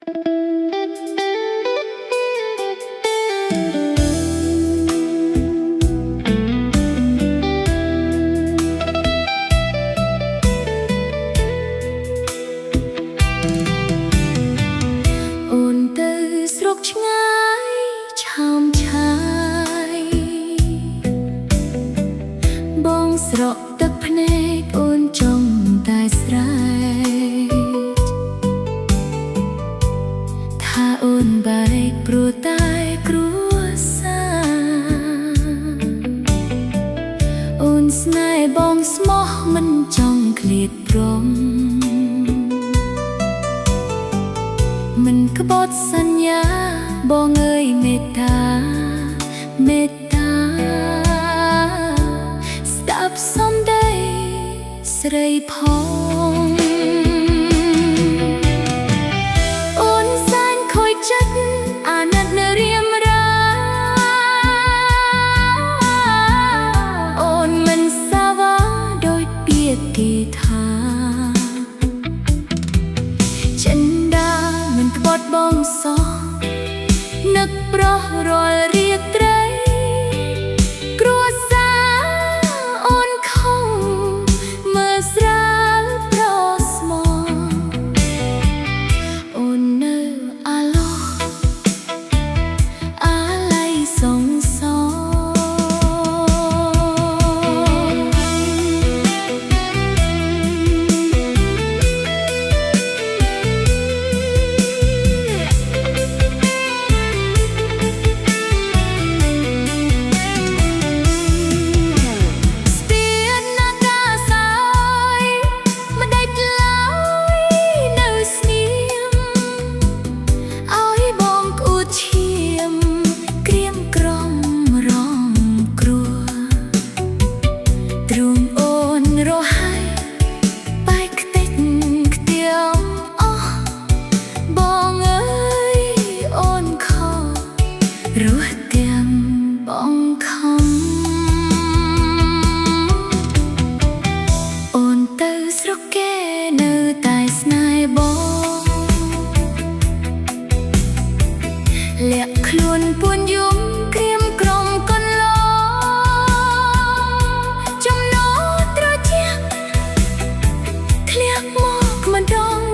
ឆ្ងាយឆោមឆាយបងស្រក់ទឹកភ្នែកអូនចង់តែស្រែកថាអូនបែកព្រោះតែគ្រួសារអូនស្នេហ៍បងស្មោះមិនចង់ឃ្លាតព្រមមិនក្បត់សន្យាបងអើយមេត្តាមេត្តាស្ដាប់សំដីស្រីផងអូនសែនខូចចិត្តអាណិតនៅរៀមរាអូនមិនសាវាដោយពាក្យគេថាចិនដាមិនក្បត់បងសោះនឹកប្រោះរាល់រាត្រីគ្រួសារអូនខំមើលស្រាលប្រស្មោះអូននៅអាឡោះអាឡ័យសងសោរស់ទាំងបងខំអូនទៅស្រុកគេនៅតែស្នេហ៍បងលាក់ខ្លួនពួនយំក្រៀមក្រំកន្លងចំណោត្រជាក់ធ្លាក់មកម្ដង